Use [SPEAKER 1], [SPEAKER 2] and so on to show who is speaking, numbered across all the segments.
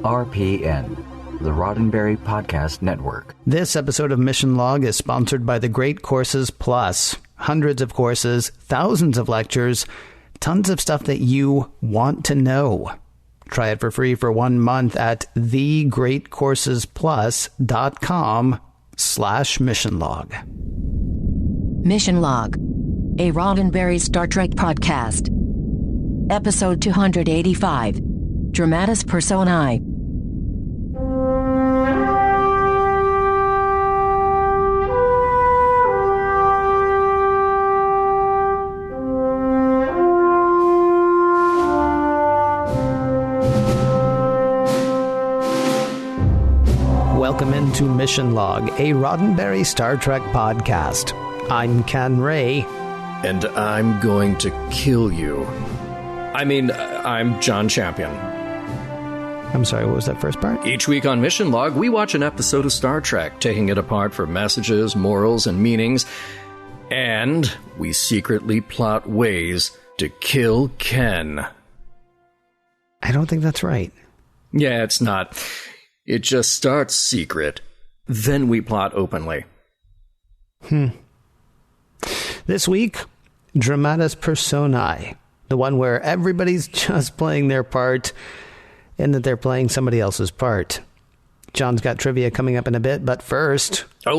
[SPEAKER 1] RPN, the Roddenberry Podcast Network.
[SPEAKER 2] This episode of Mission Log is sponsored by the Great Courses Plus. Hundreds of courses, thousands of lectures, tons of stuff that you want to know. Try it for free for 1 month at thegreatcoursesplus.com/missionlog.
[SPEAKER 3] Mission Log, a Roddenberry Star Trek podcast. Episode 285, Dramatis Personae.
[SPEAKER 2] Welcome into Mission Log, a Roddenberry Star Trek podcast. I'm Ken Ray.
[SPEAKER 4] And I'm going to kill you. I'm John Champion.
[SPEAKER 2] I'm sorry, what was that first part?
[SPEAKER 4] Each week on Mission Log, we watch an episode of Star Trek, taking it apart for messages, morals, and meanings. And we secretly plot ways to kill Ken.
[SPEAKER 2] I don't think that's right.
[SPEAKER 4] Yeah, it's not. It just starts secret, then we plot openly.
[SPEAKER 2] This week, Dramatis Personae, the one where everybody's just playing their part and that they're playing somebody else's part. John's got trivia coming up in a bit, but first, a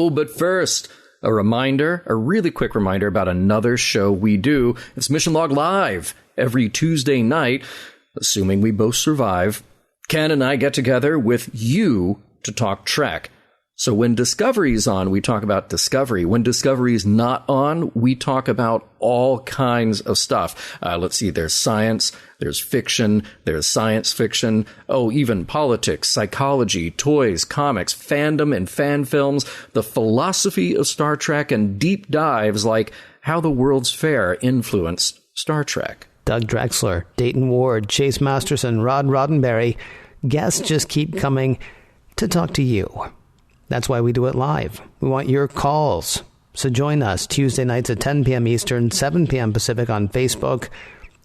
[SPEAKER 2] really quick reminder about another show we do. It's Mission Log Live every Tuesday night, assuming we both survive. Ken and I get together with you to talk Trek. So when Discovery's on, we talk about Discovery. When Discovery's not on, we talk about all kinds of stuff. Let's see, there's science, there's fiction, there's science fiction, even politics, psychology, toys, comics, fandom and fan films, the philosophy of Star Trek, and deep dives like how the World's Fair influenced Star Trek. Doug Drexler, Dayton Ward, Chase Masterson, Rod Roddenberry. Guests just keep coming to talk to you. That's why we do it live. We want your calls. So join us Tuesday nights at 10 p.m. Eastern, 7 p.m. Pacific on Facebook.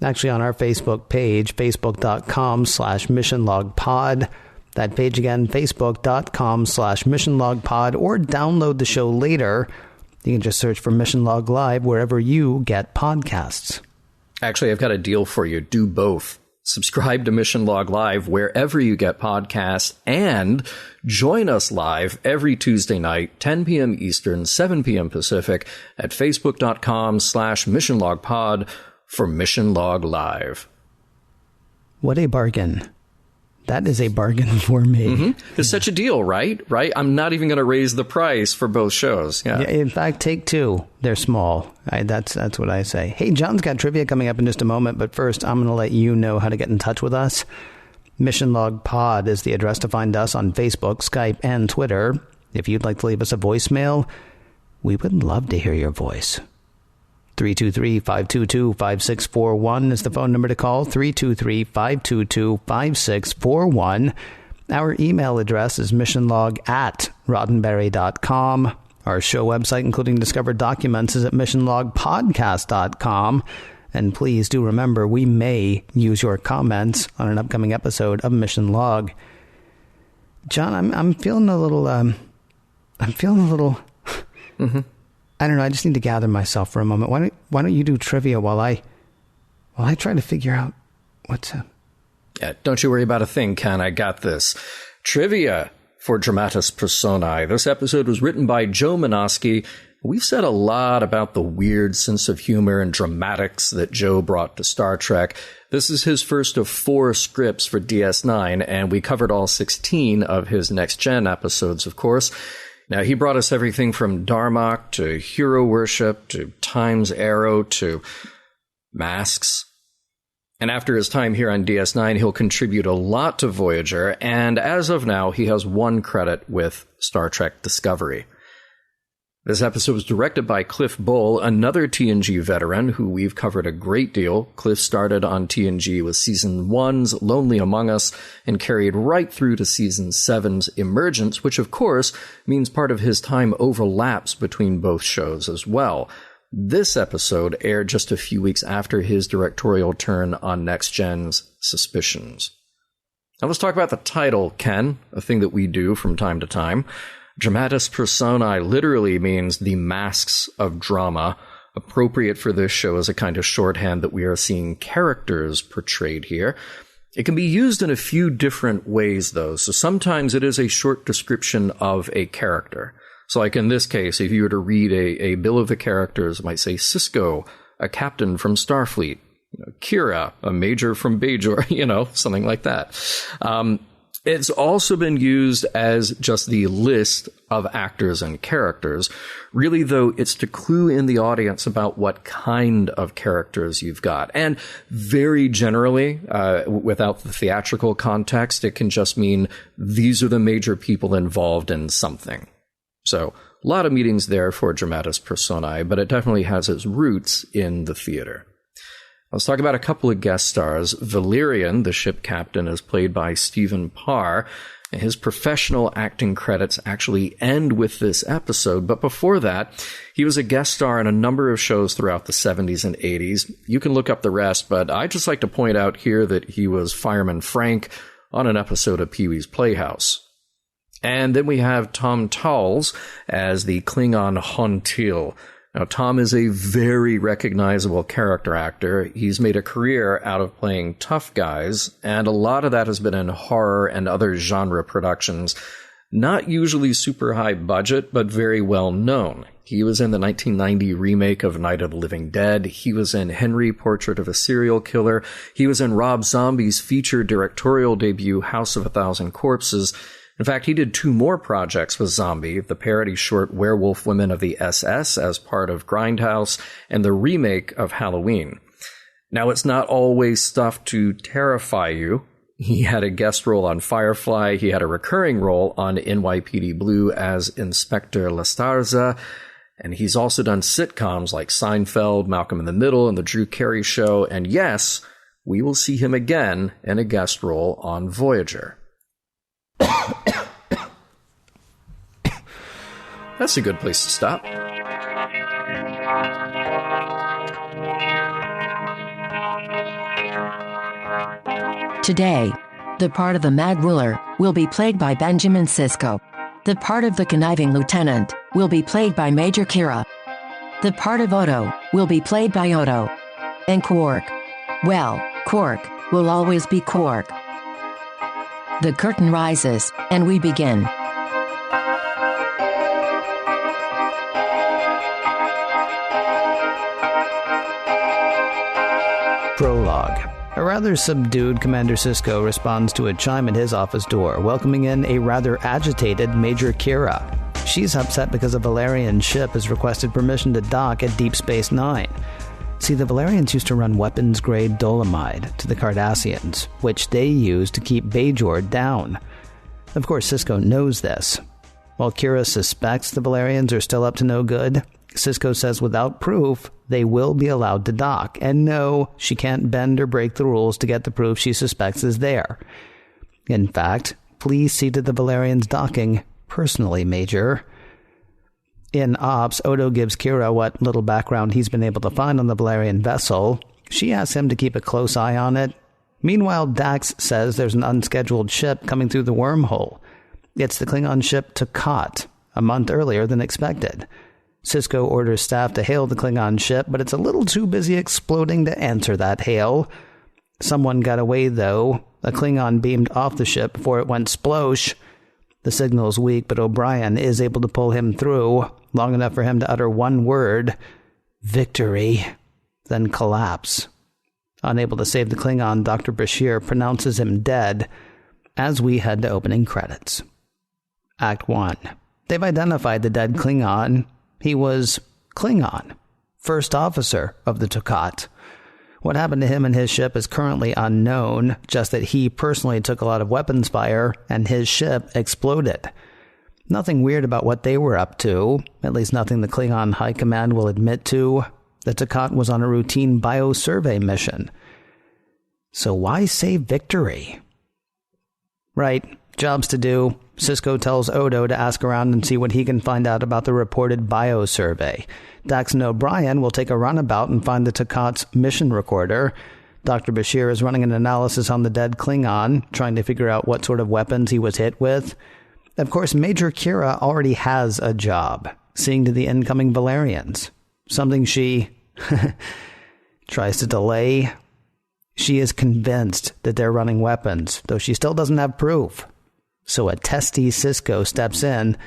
[SPEAKER 2] Actually on our Facebook page, facebook.com/missionlogpod. That page again, facebook.com/missionlogpod, or download the show later. You can just search for Mission Log Live wherever you get podcasts.
[SPEAKER 4] Actually, I've got a deal for you. Do both. Subscribe to Mission Log Live wherever you get podcasts, and join us live every Tuesday night, 10 p.m. Eastern, 7 p.m. Pacific, at facebook.com/missionlogpod for Mission Log Live.
[SPEAKER 2] What a bargain. That is a bargain for me.
[SPEAKER 4] Mm-hmm. It's such a deal, right? I'm not even going to raise the price for both shows. Yeah.
[SPEAKER 2] In fact, take two. They're small. That's what I say. Hey, John's got trivia coming up in just a moment, but first, I'm going to let you know how to get in touch with us. Mission Log Pod is the address to find us on Facebook, Skype, and Twitter. If you'd like to leave us a voicemail, we would love to hear your voice. 323-522-5641 is the phone number to call, 323-522-5641. Our email address is missionlog@roddenberry.com. Our show website, including discovered documents, is at missionlogpodcast.com. And please do remember, we may use your comments on an upcoming episode of Mission Log. John, I'm feeling a little,
[SPEAKER 4] Mm-hmm.
[SPEAKER 2] I don't know. I just need to gather myself for a moment. Why don't you do trivia while I try to figure out what's up?
[SPEAKER 4] Yeah, don't you worry about a thing, Ken. I got this. Trivia for Dramatis Personae. This episode was written by Joe Menosky. We've said a lot about the weird sense of humor and dramatics that Joe brought to Star Trek. This is his first of 4 scripts for DS9, and we covered all 16 of his Next Gen episodes, of course. Now, he brought us everything from Darmok to hero worship to Time's Arrow to masks. And after his time here on DS9, he'll contribute a lot to Voyager, and as of now, he has 1 credit with Star Trek Discovery. This episode was directed by Cliff Bull, another TNG veteran who we've covered a great deal. Cliff started on TNG with Season 1's Lonely Among Us and carried right through to Season 7's Emergence, which of course means part of his time overlaps between both shows as well. This episode aired just a few weeks after his directorial turn on Next Gen's Suspicions.
[SPEAKER 2] Now let's talk about the title, Ken, a thing that we do from time to time. Dramatis Personae literally means the masks of drama. Appropriate for this show as a kind of shorthand that we are seeing characters portrayed here. It can be used in a few different ways, though. So sometimes it is a short description of a character. So like in this case, if you were to read a bill of the characters, it might say Sisko, a captain from Starfleet, Kira, a major from Bajor, something like that. It's also been used as just the list of actors and characters. Really, though, it's to clue in the audience about what kind of characters you've got. And very generally, without the theatrical context, it can just mean these are the major people involved in something. So, a lot of meanings there for Dramatis Personae, but it definitely has its roots in the theater. Let's talk about a couple of guest stars. Valerian, the ship captain, is played by Stephen Parr. His professional acting credits actually end with this episode, but before that, he was a guest star in a number of shows throughout the 70s and 80s. You can look up the rest, but I'd just like to point out here that he was Fireman Frank on an episode of Pee-wee's Playhouse. And then we have Tom Towles as the Klingon Hontil. Now, Tom is a very recognizable character actor. He's made a career out of playing tough guys, and a lot of that has been in horror and other genre productions. Not usually super high budget, but very well known. He was in the 1990 remake of Night of the Living Dead. He was in Henry, Portrait of a Serial Killer. He was in Rob Zombie's feature directorial debut, House of a Thousand Corpses. In fact, he did 2 more projects with Zombie, the parody short Werewolf Women of the SS as part of Grindhouse, and the remake of Halloween. Now, it's not always stuff to terrify you. He had a guest role on Firefly. He had a recurring role on NYPD Blue as Inspector Lastarza. And he's also done sitcoms like Seinfeld, Malcolm in the Middle, and The Drew Carey Show. And yes, we will see him again in a guest role on Voyager. That's a good place to stop.
[SPEAKER 3] Today, the part of the Mad Ruler will be played by Benjamin Sisko. The part of the Conniving Lieutenant will be played by Major Kira. The part of Odo will be played by Odo. And Quark, well, Quark will always be Quark. The curtain rises, and we begin.
[SPEAKER 5] Prologue. A rather subdued Commander Sisko responds to a chime at his office door, welcoming in a rather agitated Major Kira. She's upset because a Valerian ship has requested permission to dock at Deep Space Nine. See, the Valerians used to run weapons-grade dolomite to the Cardassians, which they used to keep Bajor down. Of course, Sisko knows this. While Kira suspects the Valerians are still up to no good, Sisko says without proof, they will be allowed to dock. And no, she can't bend or break the rules to get the proof she suspects is there. In fact, please see to the Valerians docking personally, Major. In Ops, Odo gives Kira what little background he's been able to find on the Valerian vessel. She asks him to keep a close eye on it. Meanwhile, Dax says there's an unscheduled ship coming through the wormhole. It's the Klingon ship Takat, a month earlier than expected. Sisko orders staff to hail the Klingon ship, but it's a little too busy exploding to answer that hail. Someone got away, though. A Klingon beamed off the ship before it went splosh. The signal's weak, but O'Brien is able to pull him through, long enough for him to utter one word, victory, then collapse. Unable to save the Klingon, Dr. Bashir pronounces him dead as we head to opening credits. Act 1. They've identified the dead Klingon. He was Klingon, first officer of the Takat. What happened to him and his ship is currently unknown, just that he personally took a lot of weapons fire and his ship exploded. Nothing weird about what they were up to, at least nothing the Klingon High Command will admit to. The Takat was on a routine biosurvey mission. So why say victory? Right, jobs to do. Sisko tells Odo to ask around and see what he can find out about the reported biosurvey. Dax and O'Brien will take a runabout and find the Takat's mission recorder. Dr. Bashir is running an analysis on the dead Klingon, trying to figure out what sort of weapons he was hit with. Of course, Major Kira already has a job, seeing to the incoming Valerians. Something she tries to delay. She is convinced that they're running weapons, though she still doesn't have proof. So a testy Sisko steps in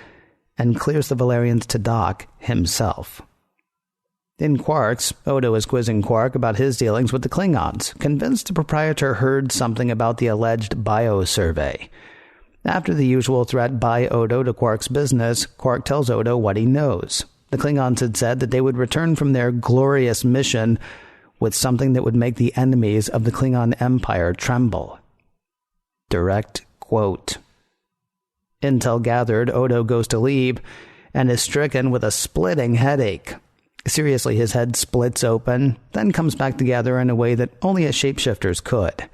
[SPEAKER 5] and clears the Valerians to dock himself. In Quark's, Odo is quizzing Quark about his dealings with the Klingons, convinced the proprietor heard something about the alleged biosurvey. After the usual threat by Odo to Quark's business, Quark tells Odo what he knows. The Klingons had said that they would return from their glorious mission with something that would make the enemies of the Klingon Empire tremble. Direct quote. Intel gathered, Odo goes to leave and is stricken with a splitting headache. Seriously, his head splits open, then comes back together in a way that only a shapeshifter's could.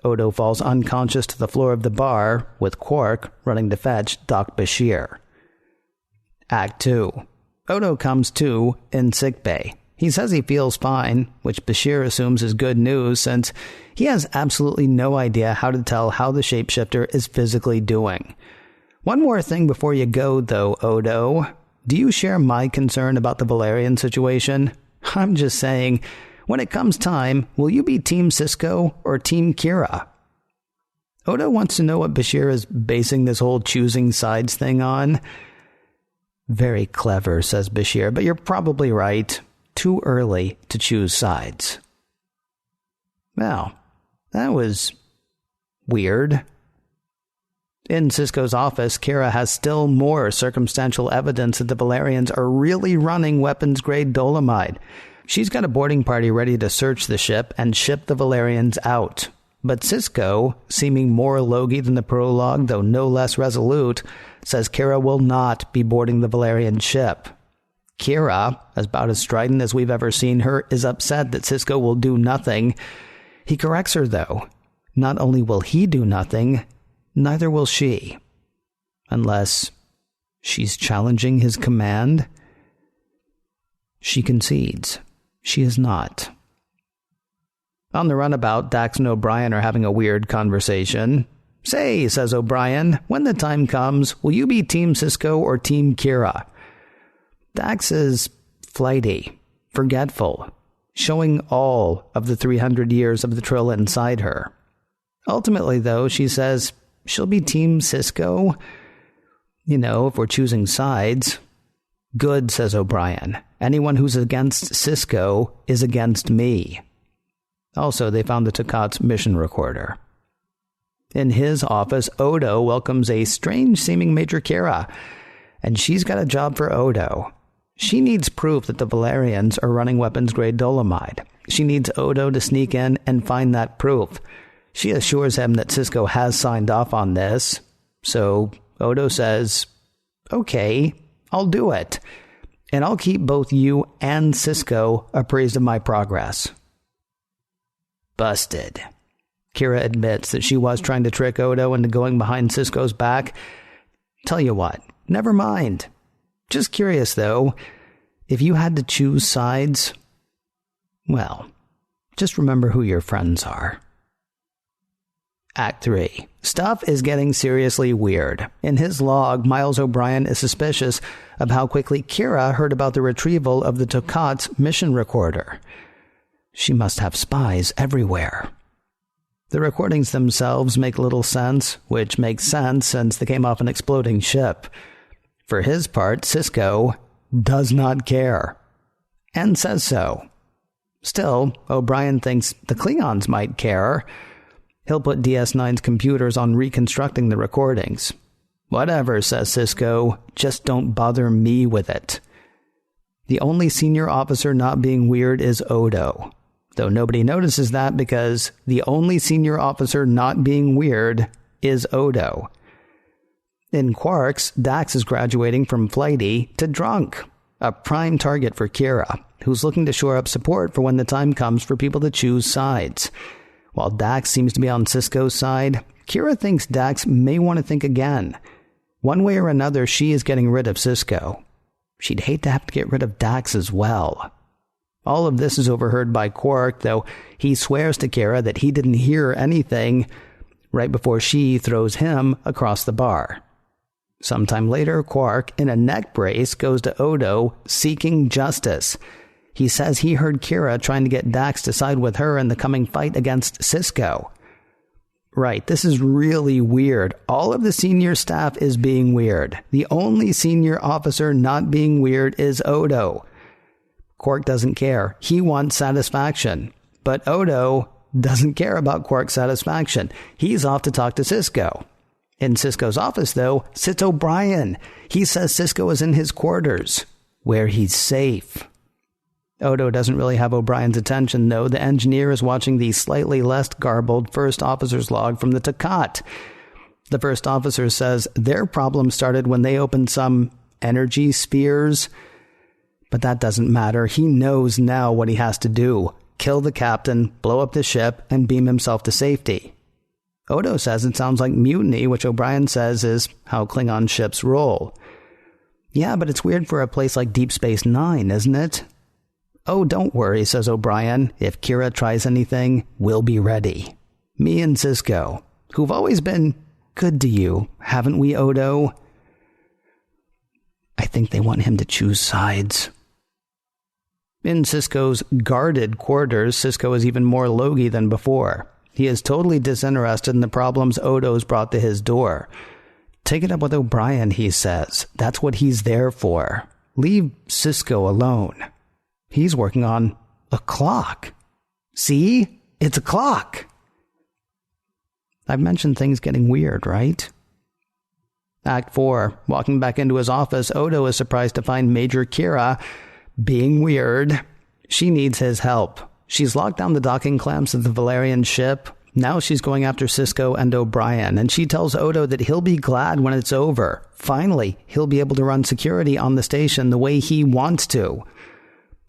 [SPEAKER 5] Odo falls unconscious to the floor of the bar, with Quark running to fetch Doc Bashir. Act 2. Odo comes to in sickbay. He says he feels fine, which Bashir assumes is good news since he has absolutely no idea how to tell how the shapeshifter is physically doing. One more thing before you go, though, Odo. Do you share my concern about the Valerian situation? I'm just saying, when it comes time, will you be Team Sisko or Team Kira? Odo wants to know what Bashir is basing this whole choosing sides thing on. Very clever, says Bashir, but you're probably right. Too early to choose sides. Well, that was weird. In Sisko's office, Kira has still more circumstantial evidence that the Valerians are really running weapons-grade dolomite. She's got a boarding party ready to search the ship and ship the Valerians out. But Sisko, seeming more logy than the prologue, though no less resolute, says Kira will not be boarding the Valerian ship. Kira, about as strident as we've ever seen her, is upset that Sisko will do nothing. He corrects her, though. Not only will he do nothing, neither will she. Unless she's challenging his command. She concedes. She is not. On the runabout, Dax and O'Brien are having a weird conversation. Say, says O'Brien, when the time comes, will you be Team Sisko or Team Kira? Dax is flighty, forgetful, showing all of the 300 years of the Trill inside her. Ultimately, though, she says she'll be Team Sisko. You know, if we're choosing sides. Good, says O'Brien. Anyone who's against Sisko is against me. Also, they found the Tokat's mission recorder. In his office, Odo welcomes a strange-seeming Major Kira, and she's got a job for Odo. She needs proof that the Valerians are running weapons-grade dolomite. She needs Odo to sneak in and find that proof. She assures him that Sisko has signed off on this. So Odo says, okay, I'll do it. And I'll keep both you and Sisko appraised of my progress. Busted. Kira admits that she was trying to trick Odo into going behind Sisko's back. Tell you what, never mind. Just curious, though, if you had to choose sides, well, just remember who your friends are. Act 3. Stuff is getting seriously weird. In his log, Miles O'Brien is suspicious of how quickly Kira heard about the retrieval of the Tokat's mission recorder. She must have spies everywhere. The recordings themselves make little sense, which makes sense since they came off an exploding ship. For his part, Sisko does not care, and says so. Still, O'Brien thinks the Klingons might care. He'll put DS9's computers on reconstructing the recordings. Whatever, says Sisko, just don't bother me with it. The only senior officer not being weird is Odo, though nobody notices that because the only senior officer not being weird is Odo. In Quark's, Dax is graduating from flighty to drunk, a prime target for Kira, who's looking to shore up support for when the time comes for people to choose sides. While Dax seems to be on Sisko's side, Kira thinks Dax may want to think again. One way or another, she is getting rid of Sisko. She'd hate to have to get rid of Dax as well. All of this is overheard by Quark, though he swears to Kira that he didn't hear anything right before she throws him across the bar. Sometime later, Quark, in a neck brace, goes to Odo seeking justice. He says he heard Kira trying to get Dax to side with her in the coming fight against Sisko. Right, this is really weird. All of the senior staff is being weird. The only senior officer not being weird is Odo. Quark doesn't care. He wants satisfaction. But Odo doesn't care about Quark's satisfaction. He's off to talk to Sisko. In Sisko's office, though, sits O'Brien. He says Sisko is in his quarters, where he's safe. Odo doesn't really have O'Brien's attention, though. The engineer is watching the slightly less garbled first officer's log from the Takat. The first officer says their problem started when they opened some energy spheres. But that doesn't matter. He knows now what he has to do. Kill the captain, blow up the ship, and beam himself to safety. Odo says it sounds like mutiny, which O'Brien says is how Klingon ships roll. Yeah, but it's weird for a place like Deep Space Nine, isn't it? Oh, don't worry, says O'Brien. If Kira tries anything, we'll be ready. Me and Sisko, who've always been good to you, haven't we, Odo? I think they want him to choose sides. In Sisko's guarded quarters, Sisko is even more logy than before. He is totally disinterested in the problems Odo's brought to his door. Take it up with O'Brien, he says. That's what he's there for. Leave Sisko alone. He's working on a clock. See? It's a clock. I've mentioned things getting weird, right? Act 4. Walking back into his office, Odo is surprised to find Major Kira being weird. She needs his help. She's locked down the docking clamps of the Valerian ship. Now she's going after Sisko and O'Brien, and she tells Odo that he'll be glad when it's over. Finally, he'll be able to run security on the station the way he wants to.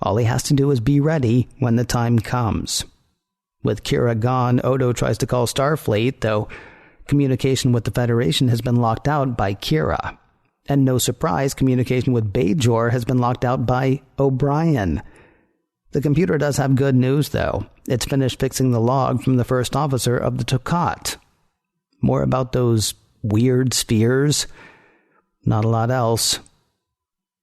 [SPEAKER 5] All he has to do is be ready when the time comes. With Kira gone, Odo tries to call Starfleet, though communication with the Federation has been locked out by Kira. And no surprise, communication with Bajor has been locked out by O'Brien. The computer does have good news, though. It's finished fixing the log from the first officer of the Takat. More about those weird spheres? Not a lot else.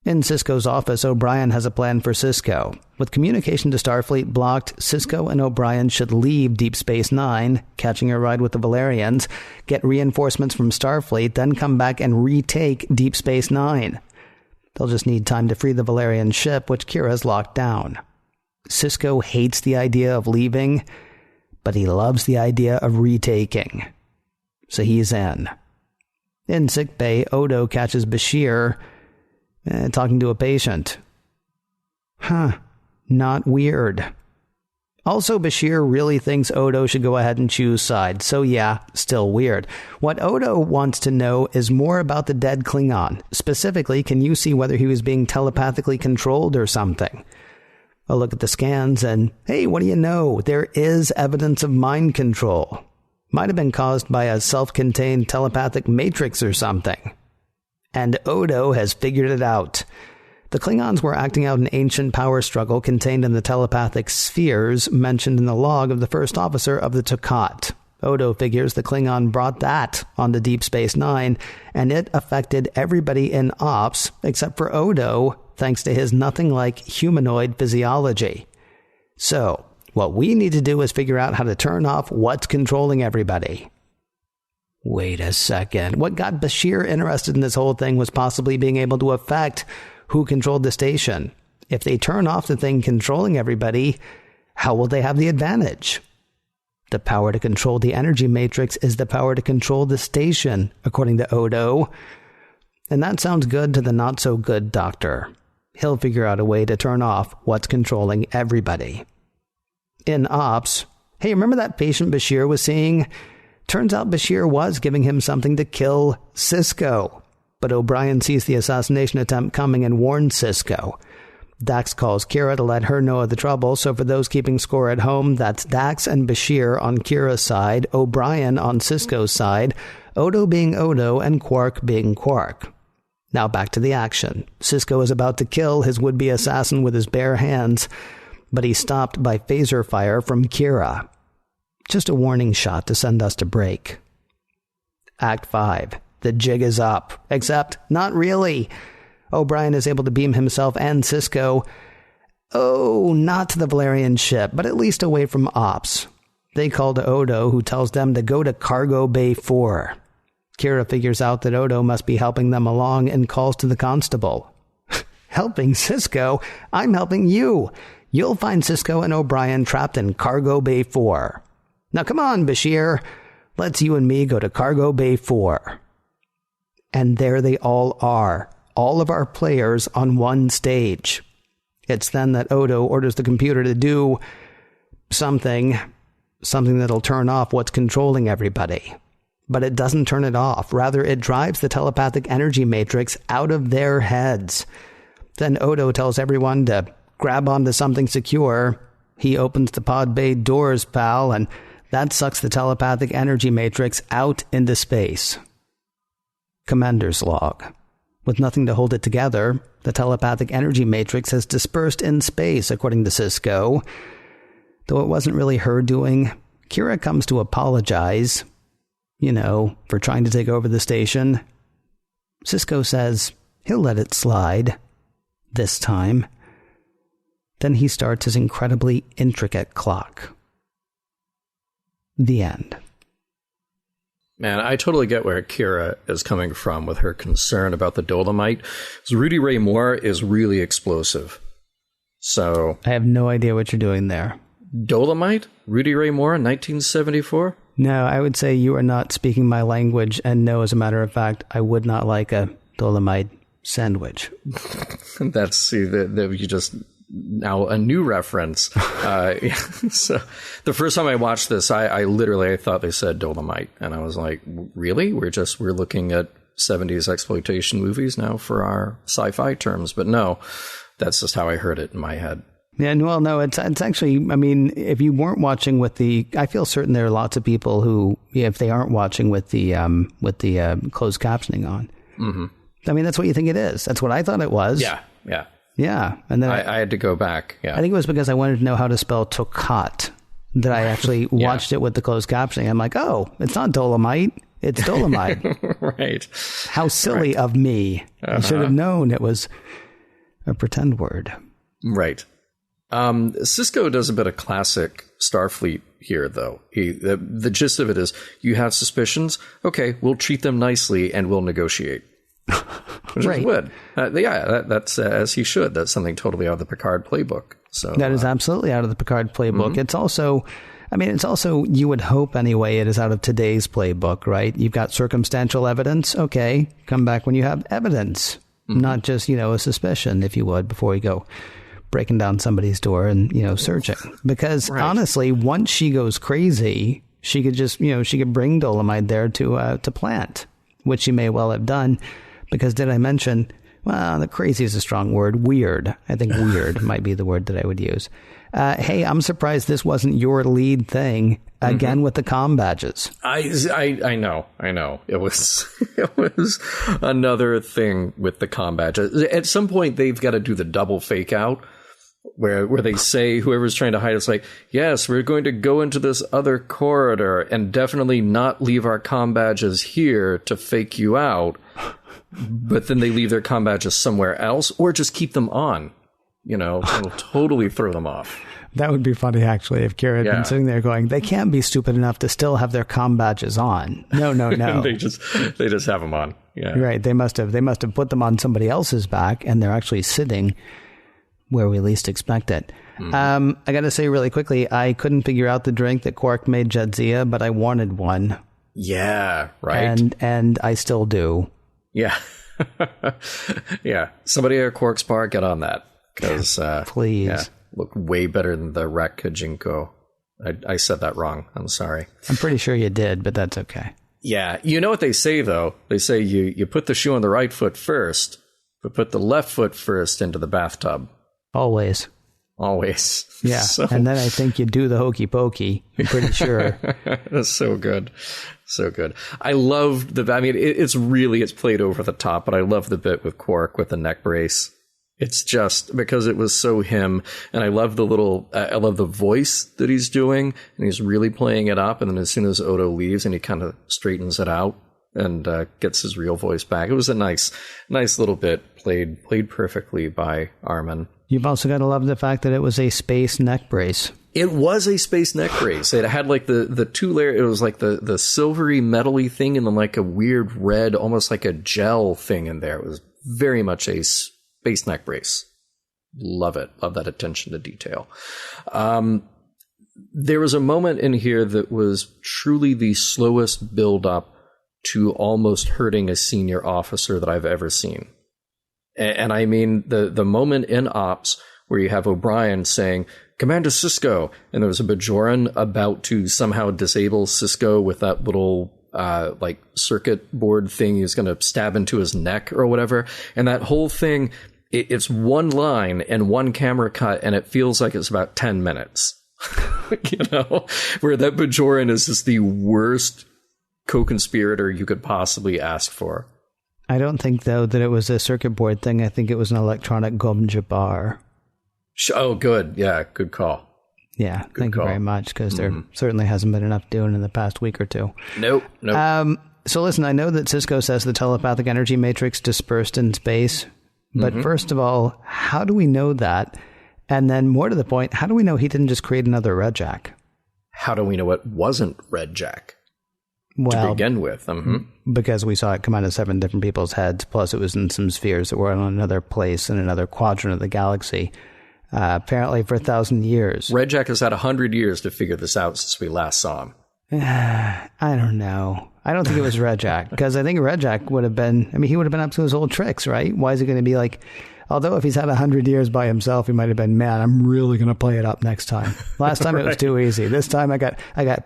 [SPEAKER 5] In Sisko's office, O'Brien has a plan for Sisko. With communication to Starfleet blocked, Sisko and O'Brien should leave Deep Space Nine, catching a ride with the Valerians, get reinforcements from Starfleet, then come back and retake Deep Space Nine. They'll just need time to free the Valerian ship, which Kira's locked down. Sisko hates the idea of leaving, but he loves the idea of retaking. So he's in. In sickbay, Odo catches Bashir talking to a patient. Not weird. Also, Bashir really thinks Odo should go ahead and choose sides, so yeah, still weird. What Odo wants to know is more about the dead Klingon. Specifically, can you see whether he was being telepathically controlled or something? A look at the scans and, hey, what do you know? There is evidence of mind control. Might have been caused by a self-contained telepathic matrix or something. And Odo has figured it out. The Klingons were acting out an ancient power struggle contained in the telepathic spheres mentioned in the log of the first officer of the Takat. Odo figures the Klingon brought that onto Deep Space Nine, and it affected everybody in Ops except for Odo, thanks to his nothing-like humanoid physiology. So, what we need to do is figure out how to turn off what's controlling everybody. Wait a second. What got Bashir interested in this whole thing was possibly being able to affect who controlled the station. If they turn off the thing controlling everybody, how will they have the advantage? The power to control the energy matrix is the power to control the station, according to Odo. And that sounds good to the not-so-good doctor. He'll figure out a way to turn off what's controlling everybody. In Ops, hey, remember that patient Bashir was seeing? Turns out Bashir was giving him something to kill Sisko. But O'Brien sees the assassination attempt coming and warns Sisko. Dax calls Kira to let her know of the trouble, so for those keeping score at home, that's Dax and Bashir on Kira's side, O'Brien on Sisko's side, Odo being Odo and Quark being Quark. Now back to the action. Sisko is about to kill his would-be assassin with his bare hands. but he's stopped by phaser fire from Kira. Just a warning shot to send us to break. Act 5. The jig is up. Except, not really. O'Brien is able to beam himself and Sisko, not to the Valerian ship, but at least away from ops. They call to Odo, who tells them to go to Cargo Bay 4. Kira figures out that Odo must be helping them along and calls to the constable. Helping Sisko? I'm helping you. You'll find Sisko and O'Brien trapped in Cargo Bay 4. Now come on, Bashir. Let's you and me go to Cargo Bay 4. And there they all are. All of our players on one stage. It's then that Odo orders the computer to do something that'll turn off what's controlling everybody. But it doesn't turn it off. Rather, it drives the telepathic energy matrix out of their heads. Then Odo tells everyone to grab onto something secure. He opens the pod bay doors, pal, and that sucks the telepathic energy matrix out into space. Commander's log. With nothing to hold it together, the telepathic energy matrix has dispersed in space, according to Sisko. Though it wasn't really her doing, Kira comes to apologize, for trying to take over the station. Sisko says he'll let it slide. This time. Then he starts his incredibly intricate clock. The end.
[SPEAKER 2] Man, I totally get where Kira is coming from with her concern about the dolomite. Rudy Ray Moore is really explosive. So
[SPEAKER 5] I have no idea what you're doing there.
[SPEAKER 2] Dolomite? Rudy Ray Moore, 1974?
[SPEAKER 5] No, I would say you are not speaking my language, and no, as a matter of fact, I would not like a dolomite sandwich.
[SPEAKER 2] That's, you just... Now, a new reference. So the first time I watched this, I literally thought they said Dolomite. And I was like, really? We're looking at 70s exploitation movies now for our sci-fi terms. But no, that's just how I heard it in my head.
[SPEAKER 5] Yeah, well, no, it's actually, I mean, if you weren't watching with I feel certain there are lots of people who, if they aren't watching with the closed captioning on, mm-hmm. I mean, that's what you think it is. That's what I thought it was.
[SPEAKER 2] Yeah.
[SPEAKER 5] Yeah, and then
[SPEAKER 2] I had to go back. Yeah,
[SPEAKER 5] I think it was because I wanted to know how to spell Tokat that I actually watched it with the closed captioning. I'm like, oh, it's not Dolomite, it's Dolomite.
[SPEAKER 2] Right.
[SPEAKER 5] How silly of me! I should have known it was a pretend word.
[SPEAKER 2] Right. Sisko does a bit of classic Starfleet here, though. The gist of it is, you have suspicions. Okay, we'll treat them nicely and we'll negotiate. Which is good. That's as he should. That's something totally out of the Picard playbook. So
[SPEAKER 5] that is absolutely out of the Picard playbook. Mm-hmm. It's also, you would hope anyway, it is out of today's playbook, right? You've got circumstantial evidence. Okay, come back when you have evidence, not just, a suspicion, if you would, before you go breaking down somebody's door and, searching. Because honestly, once she goes crazy, she could just, she could bring Dolomite there to plant, which she may well have done. Because did I mention, well, the crazy is a strong word, weird. I think weird might be the word that I would use. Hey, I'm surprised this wasn't your lead thing again with the comm badges.
[SPEAKER 2] I know. It was another thing with the comm badges. At some point, they've got to do the double fake out where they say, whoever's trying to hide, it's like, yes, we're going to go into this other corridor and definitely not leave our comm badges here to fake you out. But then they leave their comm badges somewhere else, or just keep them on. It'll totally throw them off.
[SPEAKER 5] That would be funny, actually, if Kira had been sitting there going, they can't be stupid enough to still have their comm badges on. No.
[SPEAKER 2] they just have them on. Yeah.
[SPEAKER 5] Right. They must have put them on somebody else's back, and they're actually sitting where we least expect it. Mm-hmm. I got to say really quickly, I couldn't figure out the drink that Quark made Jadzia, but I wanted one.
[SPEAKER 2] Yeah, right.
[SPEAKER 5] And I still do.
[SPEAKER 2] Yeah. Yeah. Somebody at Quark's Bar, get on that. Because,
[SPEAKER 5] please.
[SPEAKER 2] Yeah, look way better than the Rakajinko. I said that wrong. I'm sorry.
[SPEAKER 5] I'm pretty sure you did, but that's okay.
[SPEAKER 2] Yeah. You know what they say, though? They say you put the shoe on the right foot first, but put the left foot first into the bathtub.
[SPEAKER 5] Always. Yeah. So. And then I think you do the hokey pokey. I'm pretty sure.
[SPEAKER 2] That's so good. So good. I loved it's played over the top, but I love the bit with Quark with the neck brace. It's just because it was so him. And I love I love the voice that he's doing, and he's really playing it up. And then as soon as Odo leaves and he kind of straightens it out and gets his real voice back, it was a nice little bit played perfectly by Armin.
[SPEAKER 5] You've also got to love the fact that it was a space neck brace.
[SPEAKER 2] It was a space neck brace. It had like the two layer. It was like the silvery metally thing and then like a weird red, almost like a gel thing in there. It was very much a space neck brace. Love it. Love that attention to detail. There was a moment in here that was truly the slowest build up to almost hurting a senior officer that I've ever seen. And I mean the moment in Ops where you have O'Brien saying, "Commander Sisko," and there was a Bajoran about to somehow disable Sisko with that little like circuit board thing he was going to stab into his neck or whatever. And that whole thing, it's one line and one camera cut, and it feels like it's about 10 minutes. You know, where that Bajoran is just the worst co-conspirator you could possibly ask for.
[SPEAKER 5] I don't think, though, that it was a circuit board thing. I think it was an electronic Gom Jabbar.
[SPEAKER 2] Oh, good. Yeah, good call.
[SPEAKER 5] Yeah, thank you very much, because there certainly hasn't been enough doing in the past week or two.
[SPEAKER 2] Nope.
[SPEAKER 5] So listen, I know that Sisko says the telepathic energy matrix dispersed in space, but first of all, how do we know that? And then more to the point, how do we know he didn't just create another Red Jack?
[SPEAKER 2] How do we know it wasn't Red Jack
[SPEAKER 5] to
[SPEAKER 2] begin with?
[SPEAKER 5] Because we saw it come out of 7 different people's heads, plus it was in some spheres that were on another place in another quadrant of the galaxy. Apparently for 1,000 years.
[SPEAKER 2] Red Jack has had 100 years to figure this out since we last saw him.
[SPEAKER 5] I don't know. I don't think it was Red Jack, because I think Red Jack would have been, he would have been up to his old tricks, right? Why is it going to be like, although if he's had 100 years by himself, he might have been, man, I'm really going to play it up next time. Last time It was too easy. This time I got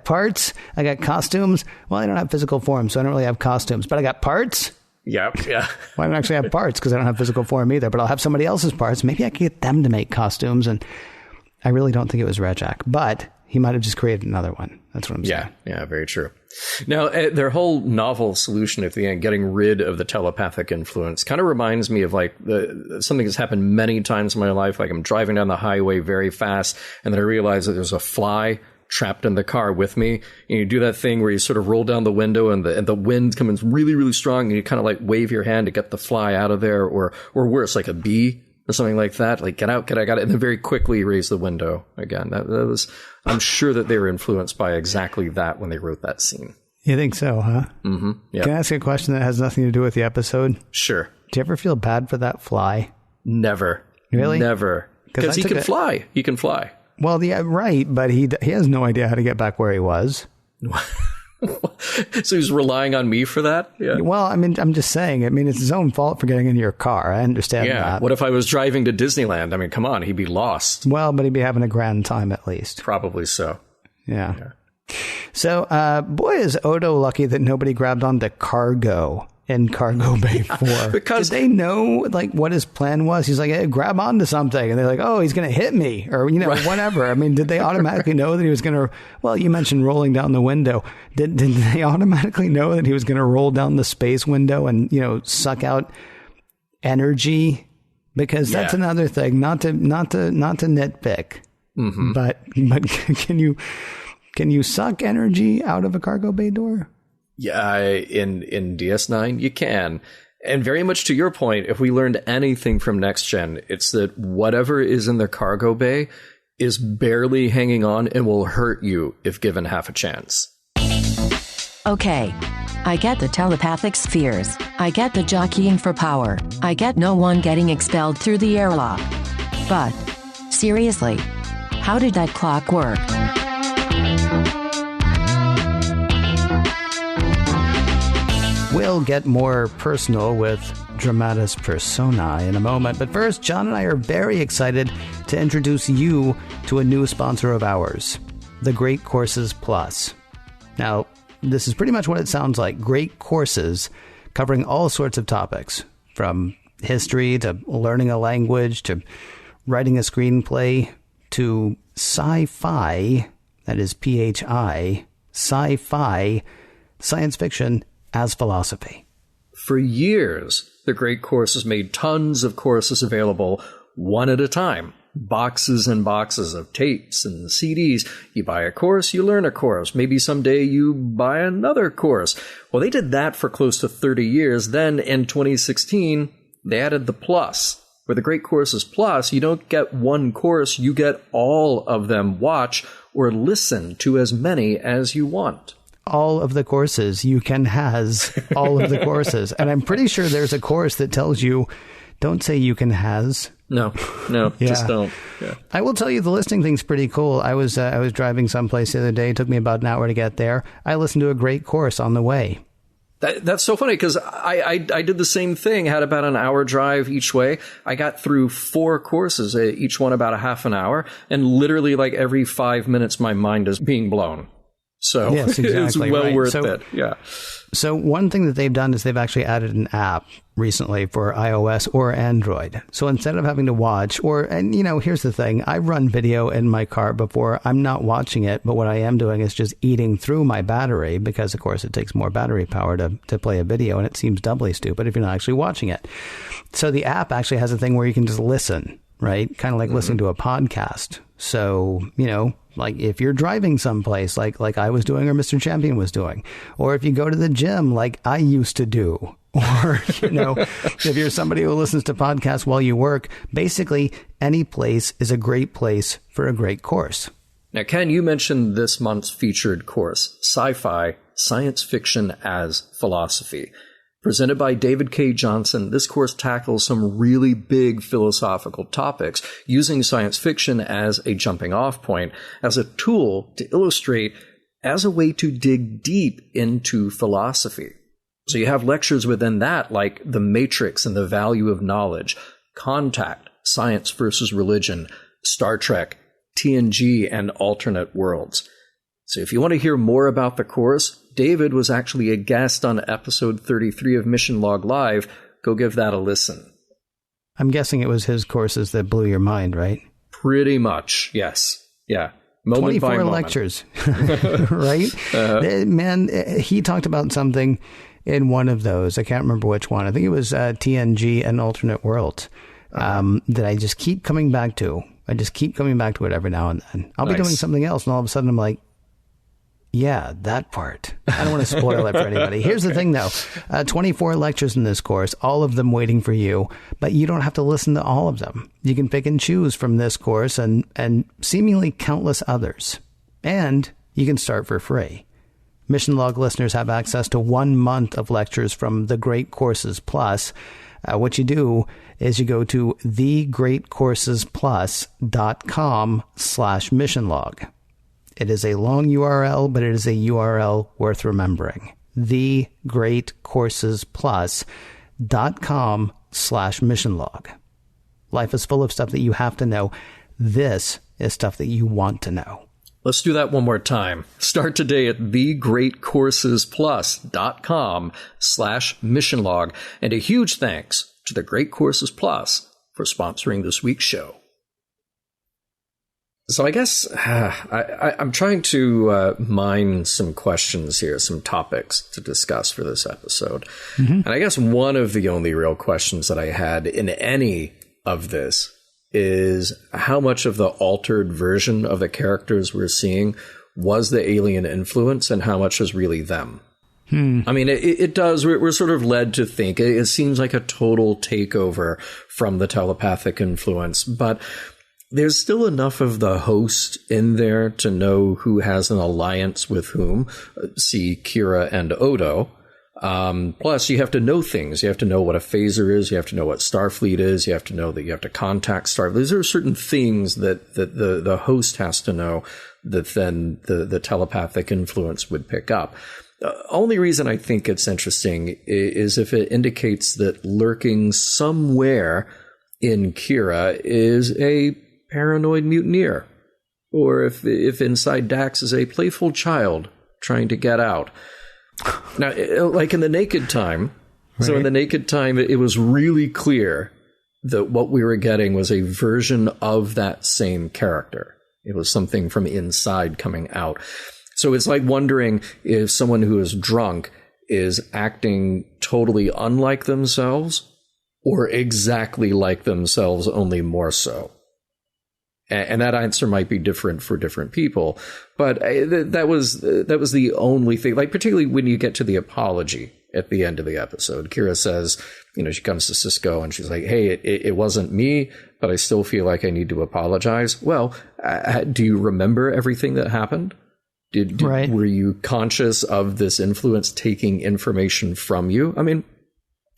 [SPEAKER 5] parts, I got costumes. Well, I don't have physical form, so I don't really have costumes, but I got parts.
[SPEAKER 2] Yep, yeah.
[SPEAKER 5] Well, I don't actually have parts because I don't have physical form either, but I'll have somebody else's parts. Maybe I could get them to make costumes, and I really don't think it was Red Jack, but he might have just created another one. That's what I'm saying.
[SPEAKER 2] Yeah, very true. Now, their whole novel solution at the end, getting rid of the telepathic influence, kind of reminds me of like something that's happened many times in my life. Like I'm driving down the highway very fast, and then I realize that there's a fly trapped in the car with me, and you do that thing where you sort of roll down the window and the wind comes really, really strong, and you kind of like wave your hand to get the fly out of there, or worse, like a bee or something like that. Like, get out, and then very quickly raise the window again. That was, I'm sure that they were influenced by exactly that when they wrote that scene.
[SPEAKER 5] You think so, huh?
[SPEAKER 2] Mm-hmm. Yeah.
[SPEAKER 5] Can I ask you a question that has nothing to do with the episode?
[SPEAKER 2] Sure.
[SPEAKER 5] Do you ever feel bad for that fly?
[SPEAKER 2] Never.
[SPEAKER 5] Really?
[SPEAKER 2] Never. Because he can fly. He can fly.
[SPEAKER 5] Well, yeah, right, but he has no idea how to get back where he was.
[SPEAKER 2] So he's relying on me for that? Yeah.
[SPEAKER 5] Well, I'm just saying. It's his own fault for getting into your car. I understand that.
[SPEAKER 2] What if I was driving to Disneyland? Come on, he'd be lost.
[SPEAKER 5] Well, but he'd be having a grand time at least.
[SPEAKER 2] Probably so.
[SPEAKER 5] Yeah. So, boy, is Odo lucky that nobody grabbed onto cargo in Cargo Bay 4.
[SPEAKER 2] Because
[SPEAKER 5] did they know what his plan was? He's like, hey, grab onto something. And they're like, oh, he's going to hit me or, whatever. Did they automatically know that he was going to, well, you mentioned rolling down the window. Did they automatically know that he was going to roll down the space window and, suck out energy? Because that's another thing, not to nitpick, but can you suck energy out of a cargo bay door?
[SPEAKER 2] Yeah, in DS9, you can. And very much to your point, if we learned anything from Next Gen, it's that whatever is in the cargo bay is barely hanging on and will hurt you if given half a chance.
[SPEAKER 3] Okay. I get the telepathic spheres. I get the jockeying for power. I get no one getting expelled through the airlock. But, seriously, how did that clock work?
[SPEAKER 5] We'll get more personal with Dramatis Personae in a moment, but first, John and I are very excited to introduce you to a new sponsor of ours, the Great Courses Plus. Now, this is pretty much what it sounds like, great courses covering all sorts of topics, from history to learning a language to writing a screenplay to sci-fi, that is P-H-I, sci-fi, science fiction, as philosophy.
[SPEAKER 2] For years, the Great Course has made tons of courses available one at a time. Boxes and boxes of tapes and CDs. You buy a course, you learn a course. Maybe someday you buy another course. Well, they did that for close to 30 years. Then in 2016, they added the Plus. Where the Great Courses Plus, you don't get one course, you get all of them. Watch or listen to as many as you want.
[SPEAKER 5] All of the courses. You can has all of the courses. And I'm pretty sure there's a course that tells you, don't say you can has.
[SPEAKER 2] No, just don't. Yeah.
[SPEAKER 5] I will tell you, the listening thing's pretty cool. I was driving someplace the other day. It took me about an hour to get there. I listened to a great course on the way.
[SPEAKER 2] That's so funny because I did the same thing, had about an hour drive each way. I got through 4 courses, each one about a half an hour, and literally like every 5 minutes my mind is being blown. So
[SPEAKER 5] yes, exactly,
[SPEAKER 2] it's well
[SPEAKER 5] right.
[SPEAKER 2] worth it. Yeah.
[SPEAKER 5] So one thing that they've done is they've actually added an app recently for iOS or Android. So instead of having to watch here's the thing. I've run video in my car before. I'm not watching it, but what I am doing is just eating through my battery because, of course, it takes more battery power to play a video, and it seems doubly stupid if you're not actually watching it. So the app actually has a thing where you can just listen, right? Kind of like listening to a podcast. So, like if you're driving someplace like I was doing or Mr. Champion was doing, or if you go to the gym like I used to do, or, if you're somebody who listens to podcasts while you work, basically any place is a great place for a great course.
[SPEAKER 2] Now, Ken, you mentioned this month's featured course, Sci-Fi, Science Fiction as Philosophy. Presented by David K. Johnson, this course tackles some really big philosophical topics, using science fiction as a jumping-off point, as a tool to illustrate as a way to dig deep into philosophy. So you have lectures within that like The Matrix and the Value of Knowledge, Contact, Science versus Religion, Star Trek, TNG, and Alternate Worlds. So if you want to hear more about the course, David was actually a guest on episode 33 of Mission Log Live. Go give that a listen.
[SPEAKER 5] I'm guessing it was his courses that blew your mind, right?
[SPEAKER 2] Pretty much, yes. Yeah. Moment
[SPEAKER 5] 24
[SPEAKER 2] by moment.
[SPEAKER 5] lectures, right? Man, he talked about something in one of those. I can't remember which one. I think it was TNG and Alternate Worlds that I just keep coming back to. I just keep coming back to it every now and then. I'll be doing something else, and all of a sudden I'm like, yeah, that part. I don't want to spoil it for anybody. Here's the thing, though. 24 lectures in this course, all of them waiting for you, but you don't have to listen to all of them. You can pick and choose from this course and seemingly countless others. And you can start for free. Mission Log listeners have access to 1 month of lectures from the Great Courses Plus. What you do is you go to thegreatcoursesplus.com/missionlog. It is a long URL, but it is a URL worth remembering. thegreatcoursesplus.com/missionlog. Life is full of stuff that you have to know. This is stuff that you want to know.
[SPEAKER 2] Let's do that one more time. Start today at thegreatcoursesplus.com/missionlog. And a huge thanks to the Great Courses Plus for sponsoring this week's show. So I guess I'm trying to mine some questions here, some topics to discuss for this episode. Mm-hmm. And I guess one of the only real questions that I had in any of this is how much of the altered version of the characters we're seeing was the alien influence and how much is really them. I mean, it does. We're sort of led to think it seems like a total takeover from the telepathic influence, but there's still enough of the host in there to know who has an alliance with whom. See Kira and Odo. Plus, you have to know things. You have to know what a phaser is. You have to know what Starfleet is. You have to know that you have to contact Starfleet. These are certain things that the host has to know that then the telepathic influence would pick up. The only reason I think it's interesting is if it indicates that lurking somewhere in Kira is a paranoid mutineer, or if inside Dax is a playful child trying to get out. Now, like in the Naked Time, right. So in the Naked Time, it was really clear that what we were getting was a version of that same character. It was something from inside coming out. So it's like wondering if someone who is drunk is acting totally unlike themselves or exactly like themselves, only more so. And that answer might be different for different people. But that was the only thing, like particularly when you get to the apology at the end of the episode. Kira says, she comes to Sisko and she's like, hey, it wasn't me, but I still feel like I need to apologize. Well, do you remember everything that happened?
[SPEAKER 5] Right.
[SPEAKER 2] Were you conscious of this influence taking information from you? I mean,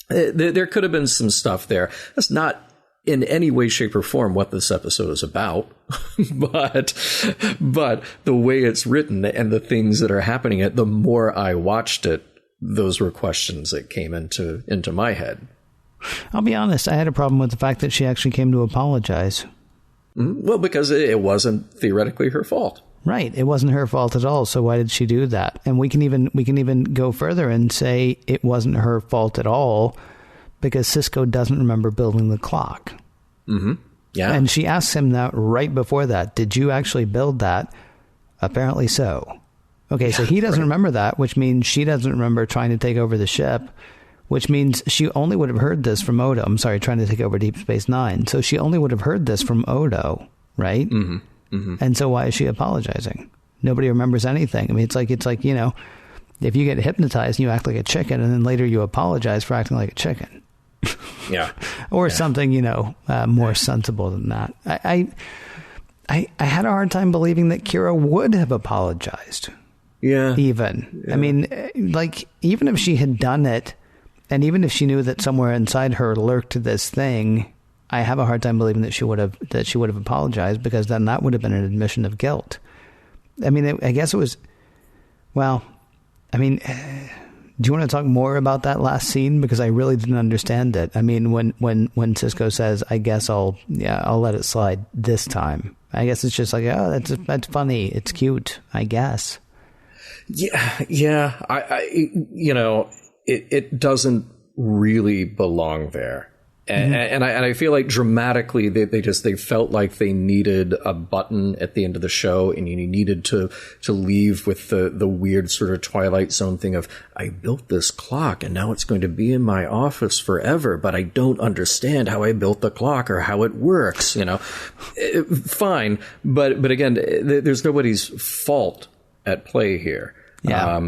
[SPEAKER 2] there could have been some stuff there. That's not in any way, shape, or form what this episode is about, but the way it's written and the things that are happening, the more I watched it, those were questions that came into my head.
[SPEAKER 5] I'll be honest, I had a problem with the fact that she actually came to apologize.
[SPEAKER 2] Well, because it wasn't theoretically her fault.
[SPEAKER 5] Right. It wasn't her fault at all. So why did she do that? And we can even go further and say it wasn't her fault at all because Sisko doesn't remember building the clock.
[SPEAKER 2] Mm-hmm. Yeah.
[SPEAKER 5] And she asks him that right before that. Did you actually build that? Apparently so. Okay, yeah, so he doesn't remember that, which means she doesn't remember trying to take over the ship, which means she only would have heard this from Odo. I'm sorry, trying to take over Deep Space Nine. So she only would have heard this from Odo, right?
[SPEAKER 2] Mm-hmm. Mm-hmm.
[SPEAKER 5] And so why is she apologizing? Nobody remembers anything. I mean, it's like, if you get hypnotized and you act like a chicken and then later you apologize for acting like a chicken.
[SPEAKER 2] Yeah.
[SPEAKER 5] Or something, more sensible than that. I had a hard time believing that Kira would have apologized.
[SPEAKER 2] Yeah.
[SPEAKER 5] Even.
[SPEAKER 2] Yeah.
[SPEAKER 5] I mean, like, even if she had done it, and even if she knew that somewhere inside her lurked this thing, I have a hard time believing that she would have apologized, because then that would have been an admission of guilt. I mean, I guess it was, well, I mean, do you want to talk more about that last scene? Because I really didn't understand it. I mean, when Sisko says, I guess I'll let it slide this time. I guess it's just like, oh, that's funny. It's cute, I guess.
[SPEAKER 2] Yeah. It doesn't really belong there. And I feel like dramatically they felt like they needed a button at the end of the show, and you needed to leave with the weird sort of Twilight Zone thing of, I built this clock and now it's going to be in my office forever, but I don't understand how I built the clock or how it works, Fine. But again, there's nobody's fault at play here.
[SPEAKER 5] Yeah.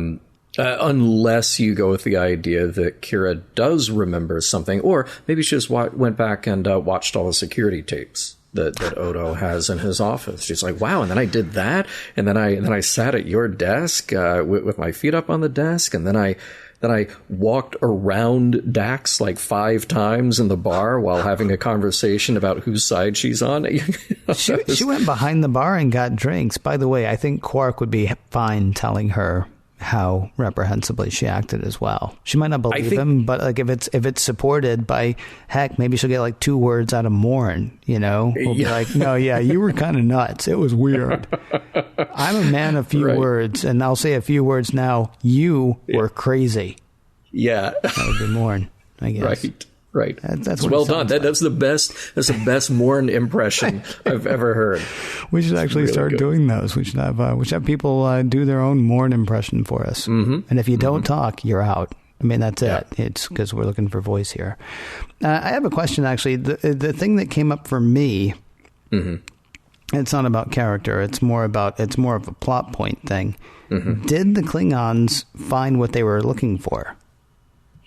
[SPEAKER 2] Unless you go with the idea that Kira does remember something, or maybe she just went back and watched all the security tapes that Odo has in his office. She's like, wow, and then I did that, and then I sat at your desk with my feet up on the desk, and then I walked around Dax like 5 times in the bar while having a conversation about whose side she's on.
[SPEAKER 5] She went behind the bar and got drinks. By the way, I think Quark would be fine telling her how reprehensibly she acted as well. She might not believe him, but like if it's supported by, heck, maybe she'll get like 2 words out of Morn, We'll be like, no, yeah, you were kind of nuts. It was weird. I'm a man of few words, and I'll say a few words now. You were crazy.
[SPEAKER 2] Yeah.
[SPEAKER 5] That would be Morn, I guess.
[SPEAKER 2] Right.
[SPEAKER 5] That's
[SPEAKER 2] well done.
[SPEAKER 5] Like.
[SPEAKER 2] That's the best Morn impression I've ever heard.
[SPEAKER 5] We should actually start doing those. We should have people do their own Morn impression for us.
[SPEAKER 2] Mm-hmm.
[SPEAKER 5] And if you don't talk, you're out. I mean, that's it. It's because we're looking for voice here. I have a question, actually. The thing that came up for me, it's not about character. It's more of a plot point thing. Mm-hmm. Did the Klingons find what they were looking for?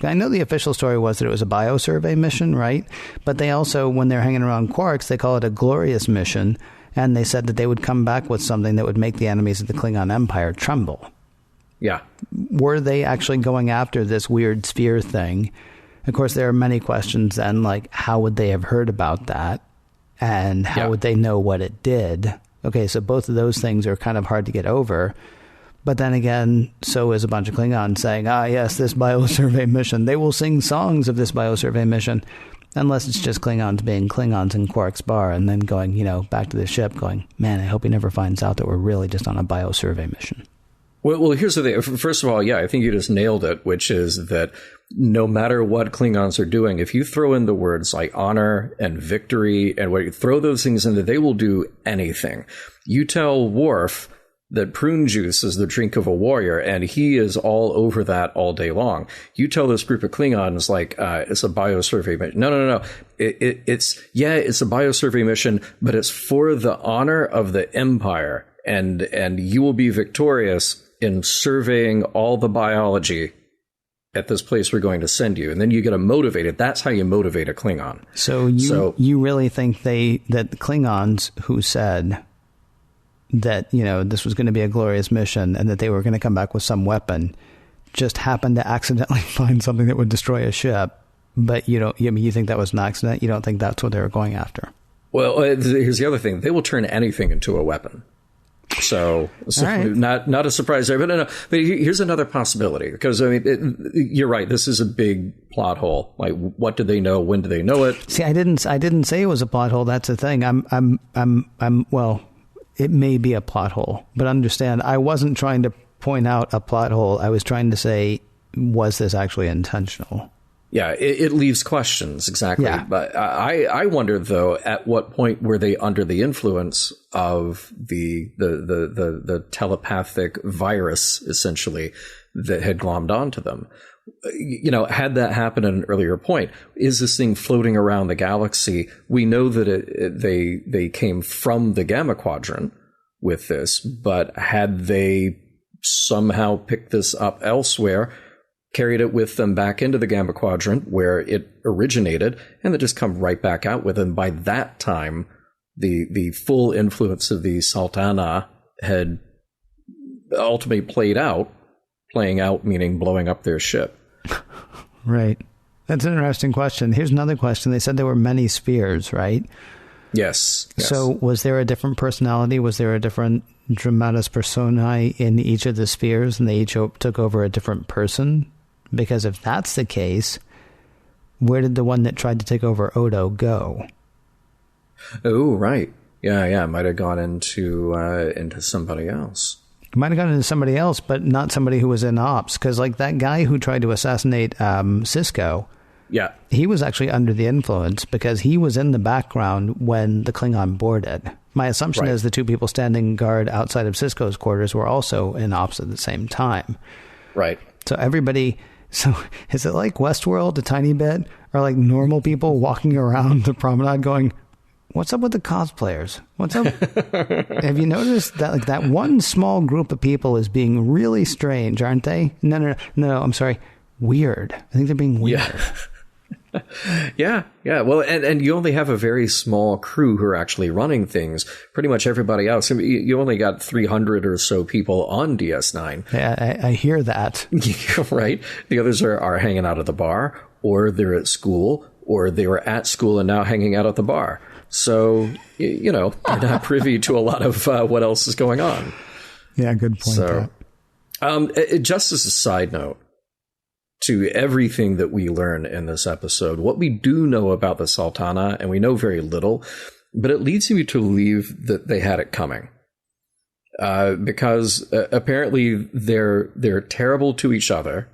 [SPEAKER 5] I know the official story was that it was a biosurvey mission, right? But they also, when they're hanging around Quarks, they call it a glorious mission. And they said that they would come back with something that would make the enemies of the Klingon Empire tremble.
[SPEAKER 2] Yeah.
[SPEAKER 5] Were they actually going after this weird sphere thing? Of course, there are many questions then, like, how would they have heard about that? And how would they know what it did? Okay, so both of those things are kind of hard to get over. But then again, so is a bunch of Klingons saying, yes, this biosurvey mission. They will sing songs of this biosurvey mission, unless it's just Klingons being Klingons in Quark's bar and then going, back to the ship going, man, I hope he never finds out that we're really just on a biosurvey mission.
[SPEAKER 2] Well, here's the thing. First of all, I think you just nailed it, which is that no matter what Klingons are doing, if you throw in the words like honor and victory and what you throw those things in there, they will do anything. You tell Worf, that prune juice is the drink of a warrior, and he is all over that all day long. You tell this group of Klingons, like, it's a biosurvey mission. No. It's a biosurvey mission, but it's for the honor of the Empire, and you will be victorious in surveying all the biology at this place we're going to send you. And then you get motivated. That's how you motivate a Klingon.
[SPEAKER 5] So you really think that the Klingons who said that, this was going to be a glorious mission and that they were going to come back with some weapon, just happened to accidentally find something that would destroy a ship, but you think that was an accident? You don't think that's what they were going after?
[SPEAKER 2] Well, here's the other thing. They will turn anything into a weapon. So right. Not a surprise there. But no. But here's another possibility, because you're right. This is a big plot hole. Like, what do they know? When do they know it?
[SPEAKER 5] See, I didn't say it was a plot hole. That's the thing. Well, it may be a plot hole, but understand, I wasn't trying to point out a plot hole. I was trying to say, was this actually intentional?
[SPEAKER 2] Yeah, it leaves questions, exactly. Yeah. But I wonder, though, at what point were they under the influence of the telepathic virus, essentially, that had glommed onto them? Had that happened at an earlier point, is this thing floating around the galaxy? We know that they came from the Gamma Quadrant with this, but had they somehow picked this up elsewhere, carried it with them back into the Gamma Quadrant where it originated, and then just come right back out with them? By that time, the full influence of the Sultana had ultimately playing out meaning blowing up their ship.
[SPEAKER 5] Right. That's an interesting question. Here's another question. They said there were many spheres, right?
[SPEAKER 2] Yes.
[SPEAKER 5] So was there a different personality? Was there a different Dramatis Personae in each of the spheres, and they each took over a different person? Because if that's the case, where did the one that tried to take over Odo go?
[SPEAKER 2] Oh, right. Yeah. Might have gone into somebody else.
[SPEAKER 5] Might have gone into somebody else, but not somebody who was in ops. Because like that guy who tried to assassinate Sisko,
[SPEAKER 2] yeah,
[SPEAKER 5] he was actually under the influence because he was in the background when the Klingon boarded. My assumption is the two people standing guard outside of Sisko's quarters were also in ops at the same time.
[SPEAKER 2] Right.
[SPEAKER 5] So everybody... So is it like Westworld a tiny bit? Or like normal people walking around the promenade going, what's up with the cosplayers? What's up? Have you noticed that like that one small group of people is being really strange, aren't they? No, I'm sorry. Weird. I think they're being weird.
[SPEAKER 2] Yeah. Well, and you only have a very small crew who are actually running things. Pretty much everybody else, you only got 300 or so people on DS9.
[SPEAKER 5] Yeah, I hear that.
[SPEAKER 2] Right? The others are hanging out at the bar, or they're at school, or they were at school and now hanging out at the bar. So, you're not privy to a lot of what else is going on.
[SPEAKER 5] Yeah, good point.
[SPEAKER 2] So, just as a side note, to everything that we learn in this episode, what we do know about the Sultana, and we know very little, but it leads you to believe that they had it coming. Because apparently they're terrible to each other.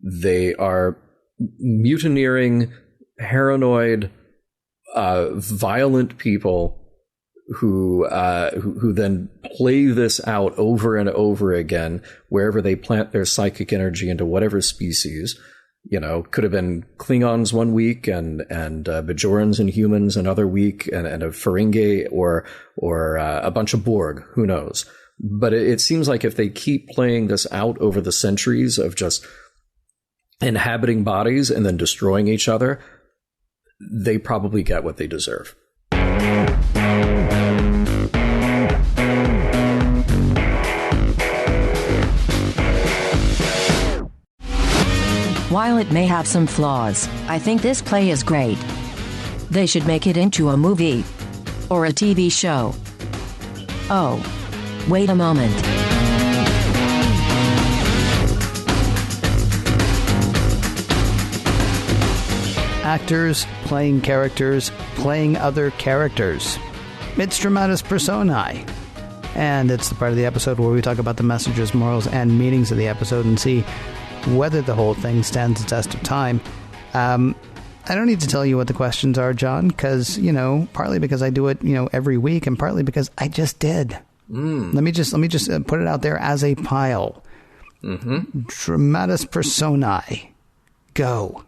[SPEAKER 2] They are mutineering, paranoid, violent people who then play this out over and over again wherever they plant their psychic energy into whatever species. Could have been Klingons one week and Bajorans and humans another week, and a Ferengi or a bunch of Borg. Who knows? But it seems like if they keep playing this out over the centuries of just inhabiting bodies and then destroying each other, they probably get what they deserve.
[SPEAKER 3] While it may have some flaws, I think this play is great. They should make it into a movie. Or a TV show. Oh. Wait a moment.
[SPEAKER 5] Actors playing characters, playing other characters. It's Dramatis Personae. And it's the part of the episode where we talk about the messages, morals, and meanings of the episode and see whether the whole thing stands the test of time. I don't need to tell you what the questions are, John, because, partly because I do it, every week, and partly because I just did. Let me just put it out there as a pile. Dramatis Personae. Go.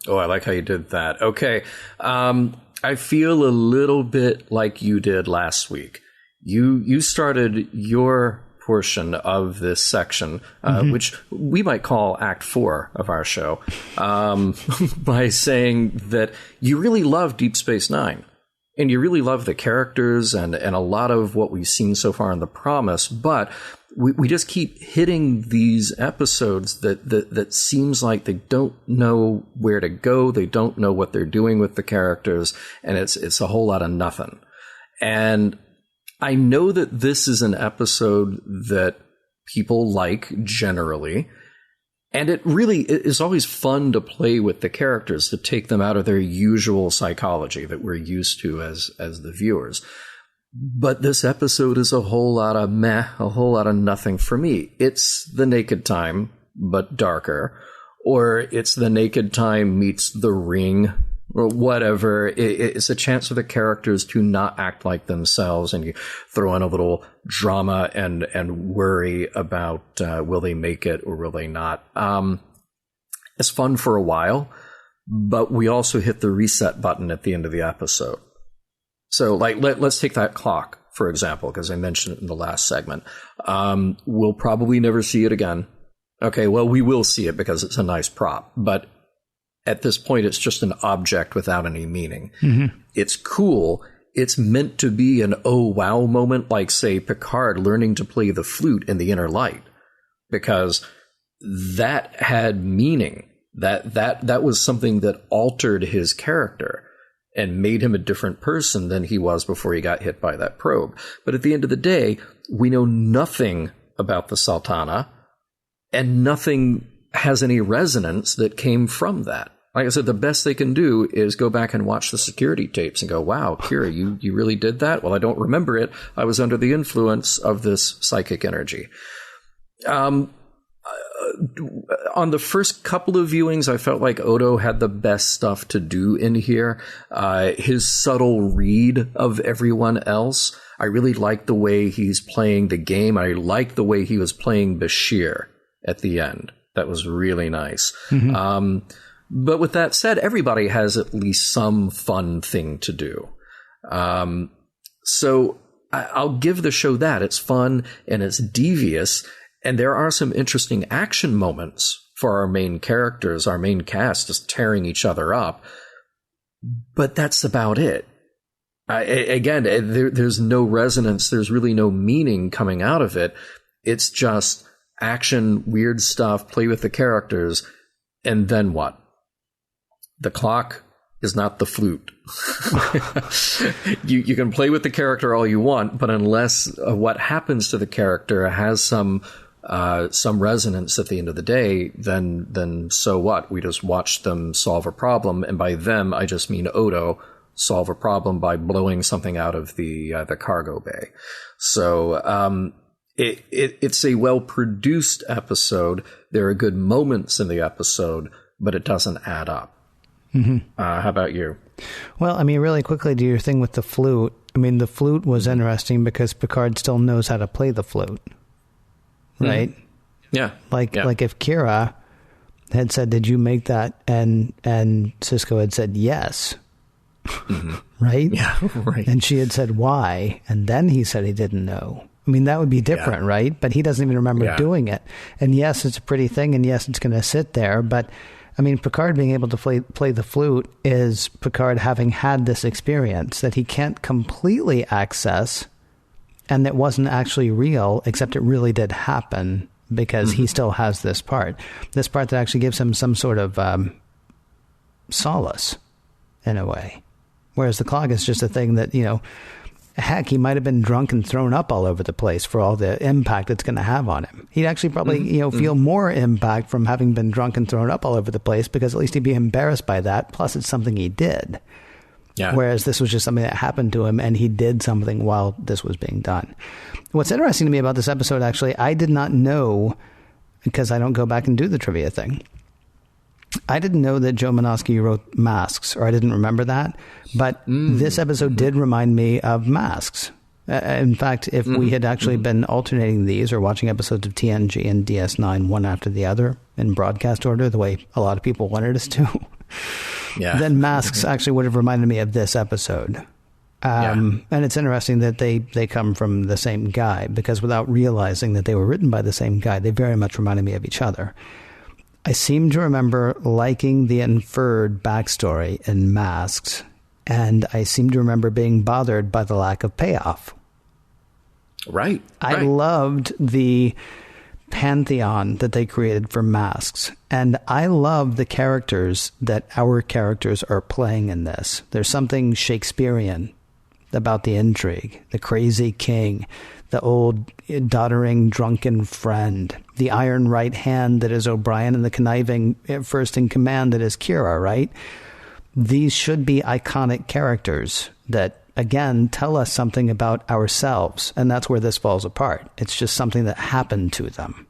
[SPEAKER 2] Oh, I like how you did that. Okay. I feel a little bit like you did last week. You started your portion of this section, which we might call Act 4 of our show, by saying that you really love Deep Space Nine. And you really love the characters and a lot of what we've seen so far in The Promise, but we just keep hitting these episodes that seems like they don't know where to go, they don't know what they're doing with the characters, and it's a whole lot of nothing. And I know that this is an episode that people like generally, and it is always fun to play with the characters, to take them out of their usual psychology that we're used to as the viewers. But this episode is a whole lot of meh, a whole lot of nothing for me. It's The Naked Time, but darker. Or it's The Naked Time meets The Ring, or whatever. It's a chance for the characters to not act like themselves, and you throw in a little drama and worry about will they make it or will they not. It's fun for a while, but we also hit the reset button at the end of the episode. So, like, let's take that clock, for example, because I mentioned it in the last segment. We'll probably never see it again. Okay, well, we will see it because it's a nice prop, but at this point, it's just an object without any meaning. It's cool. It's meant to be an oh wow moment, like, say, Picard learning to play the flute in The Inner Light, because that had meaning. That was something that altered his character and made him a different person than he was before he got hit by that probe. But at the end of the day, we know nothing about the Sultana, and nothing has any resonance that came from that. Like I said, the best they can do is go back and watch the security tapes and go, wow, Kira, you really did that? Well, I don't remember it. I was under the influence of this psychic energy. On the first couple of viewings, I felt like Odo had the best stuff to do in here. His subtle read of everyone else. I really liked the way he's playing the game. I liked the way he was playing Bashir at the end. That was really nice. But with that said, everybody has at least some fun thing to do. So I'll give the show that. It's fun and it's devious. And there are some interesting action moments for our main characters, our main cast just tearing each other up. But that's about it. Again, there's no resonance. There's really no meaning coming out of it. It's just action, weird stuff, play with the characters. And then what? The clock is not the flute. You can play with the character all you want, but unless what happens to the character has some resonance at the end of the day, then so what? We just watch them solve a problem, and by them I just mean Odo solve a problem by blowing something out of the cargo bay. So it's a well-produced episode. There are good moments in the episode, but it doesn't add up. How about you?
[SPEAKER 5] Well, I mean, really quickly to your thing with the flute. I mean, the flute was interesting because Picard still knows how to play the flute, right?
[SPEAKER 2] Yeah.
[SPEAKER 5] Like if Kira had said, "Did you make that?" and Sisko had said yes, right? Yeah, right. And she had said why, and then he said he didn't know. I mean, that would be different, right? But he doesn't even remember doing it. And yes, it's a pretty thing, and yes, it's going to sit there, but. I mean, Picard being able to play the flute is Picard having had this experience that he can't completely access, and that wasn't actually real, except it really did happen because he still has this part that actually gives him some sort of solace in a way. Whereas the clock is just a thing that, heck, he might have been drunk and thrown up all over the place for all the impact it's going to have on him. He'd actually probably, feel more impact from having been drunk and thrown up all over the place because at least he'd be embarrassed by that. Plus, it's something he did. Yeah. Whereas this was just something that happened to him and he did something while this was being done. What's interesting to me about this episode, actually, I did not know, because I don't go back and do the trivia thing. I didn't know that Joe Menosky wrote Masks, or I didn't remember that. But this episode did remind me of Masks, In fact, if we had actually been alternating these or watching episodes of TNG and DS9 one after the other in broadcast order, the way a lot of people wanted us to, then Masks actually would have reminded me of this episode. And it's interesting that they come from the same guy, because without realizing that they were written by the same guy, they very much reminded me of each other. I seem to remember liking the inferred backstory in Masks, and I seem to remember being bothered by the lack of payoff.
[SPEAKER 2] Right.
[SPEAKER 5] I loved the pantheon that they created for Masks, and I love the characters that our characters are playing in this. There's something Shakespearean about the intrigue, the crazy king, the old doddering drunken friend, the iron right hand that is O'Brien, and the conniving first in command that is Kira, right? These should be iconic characters that, again, tell us something about ourselves, and that's where this falls apart. It's just something that happened to them,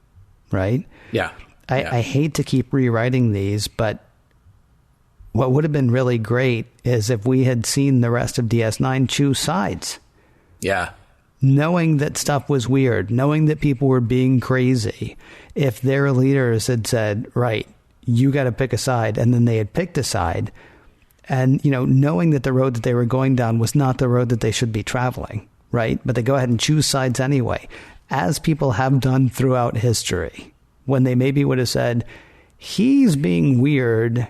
[SPEAKER 5] right?
[SPEAKER 2] Yeah.
[SPEAKER 5] I hate to keep rewriting these, but what would have been really great is if we had seen the rest of DS9 choose sides.
[SPEAKER 2] Yeah.
[SPEAKER 5] Knowing that stuff was weird, knowing that people were being crazy. If their leaders had said, right, you got to pick a side, and then they had picked a side, and, knowing that the road that they were going down was not the road that they should be traveling, right? But they go ahead and choose sides anyway, as people have done throughout history, when they maybe would have said, he's being weird,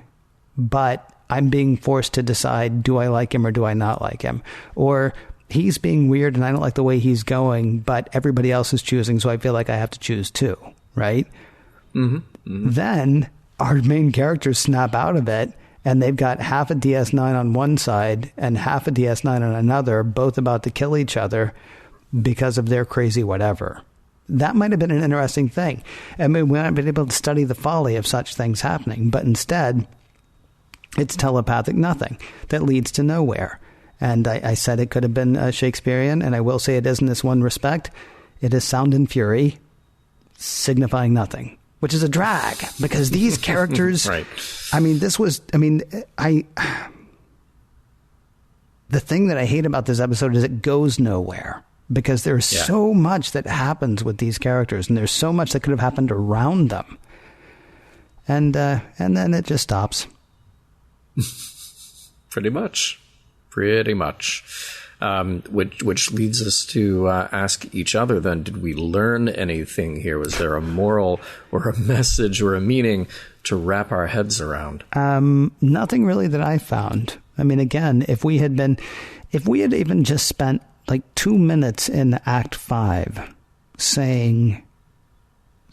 [SPEAKER 5] but I'm being forced to decide, do I like him or do I not like him? Or he's being weird and I don't like the way he's going, but everybody else is choosing, so I feel like I have to choose too, right? Then our main characters snap out of it, and they've got half a DS9 on one side and half a DS9 on another, both about to kill each other because of their crazy whatever. That might have been an interesting thing. I mean, we haven't been able to study the folly of such things happening, but instead, it's telepathic nothing that leads to nowhere. And I said it could have been Shakespearean, and I will say it is in this one respect. It is sound and fury, signifying nothing, which is a drag, because these characters,
[SPEAKER 2] right.
[SPEAKER 5] The thing that I hate about this episode is it goes nowhere, because there's so much that happens with these characters, and there's so much that could have happened around them. And then it just stops.
[SPEAKER 2] Pretty much. Which leads us to ask each other then, did we learn anything here? Was there a moral or a message or a meaning to wrap our heads around?
[SPEAKER 5] Nothing really that I found. I mean, again, if we had even just spent like 2 minutes in Act 5 saying,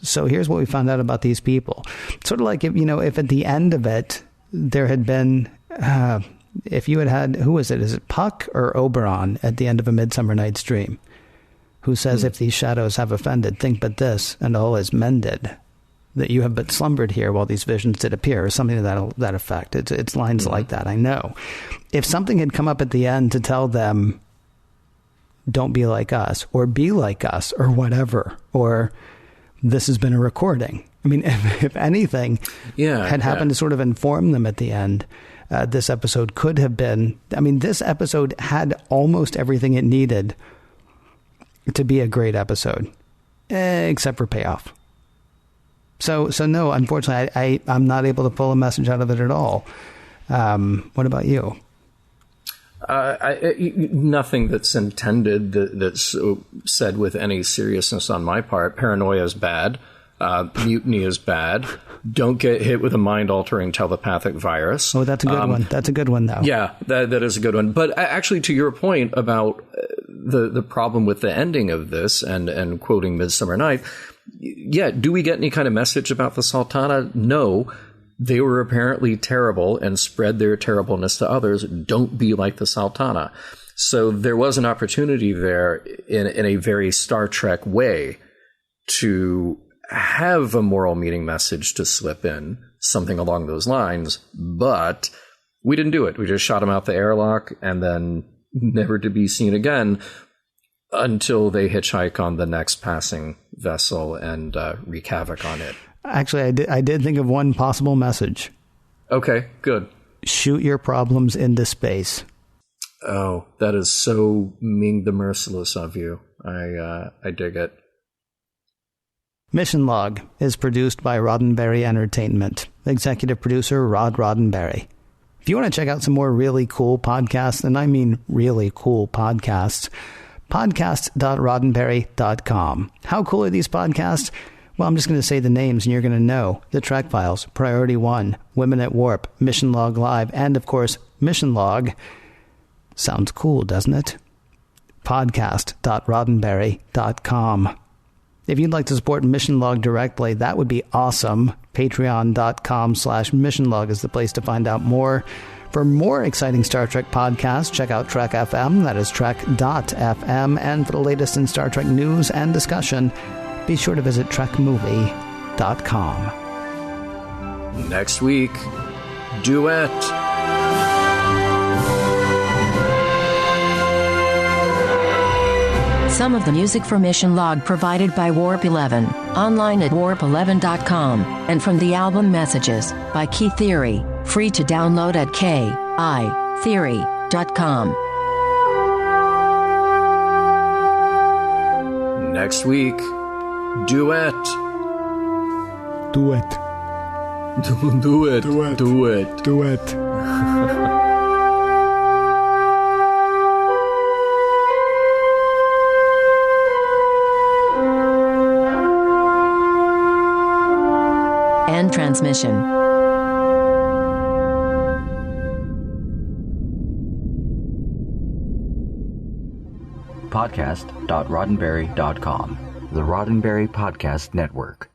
[SPEAKER 5] so here's what we found out about these people. Sort of like if at the end of it, there had been, if you had, who is it? Is it Puck or Oberon at the end of A Midsummer Night's Dream? Who says, if these shadows have offended, think but this, and all is mended. That you have but slumbered here while these visions did appear, or something to that effect. It's lines like that, I know. If something had come up at the end to tell them, don't be like us, or be like us, or whatever, or this has been a recording. I mean, if anything had happened to sort of inform them at the end, this episode could have been... I mean, this episode had almost everything it needed to be a great episode, except for payoff. So no, unfortunately, I'm not able to pull a message out of it at all. What about you?
[SPEAKER 2] Nothing that's intended, that's said with any seriousness on my part. Paranoia is bad. Mutiny is bad. Don't get hit with a mind-altering telepathic virus.
[SPEAKER 5] Oh, that's a good one. That's a good one, though.
[SPEAKER 2] Yeah, that is a good one. But actually, to your point about the problem with the ending of this and quoting Midsummer Night, do we get any kind of message about the Sultana? No. They were apparently terrible and spread their terribleness to others. Don't be like the Sultana. So there was an opportunity there in a very Star Trek way to have a moral meaning message to slip in, something along those lines, but we didn't do it. We just shot him out the airlock and then never to be seen again until they hitchhike on the next passing vessel and wreak havoc on it.
[SPEAKER 5] Actually, I did think of one possible message.
[SPEAKER 2] Okay, good.
[SPEAKER 5] Shoot your problems into space.
[SPEAKER 2] Oh, that is so Ming the Merciless of you. I dig it.
[SPEAKER 5] Mission Log is produced by Roddenberry Entertainment. Executive producer Rod Roddenberry. If you want to check out some more really cool podcasts, and I mean really cool podcasts, podcast.roddenberry.com. How cool are these podcasts? Well, I'm just going to say the names and you're going to know. The Trek Files, Priority 1, Women at Warp, Mission Log Live, and of course, Mission Log. Sounds cool, doesn't it? Podcast.roddenberry.com. If you'd like to support Mission Log directly, that would be awesome. Patreon.com/missionlog is the place to find out more. For more exciting Star Trek podcasts, check out Trek FM, that is Trek.fm, and for the latest in Star Trek news and discussion, be sure to visit trekmovie.com.
[SPEAKER 2] Next week, Duet.
[SPEAKER 3] Some of the music for Mission Log provided by Warp 11, online at warp11.com, and from the album Messages by Key Theory, free to download at kitheory.com.
[SPEAKER 2] Next week, Duet.
[SPEAKER 5] Do it.
[SPEAKER 2] Do it. Do it.
[SPEAKER 5] Do it.
[SPEAKER 3] End transmission.
[SPEAKER 1] Podcast.roddenberry.com, the Roddenberry Podcast Network.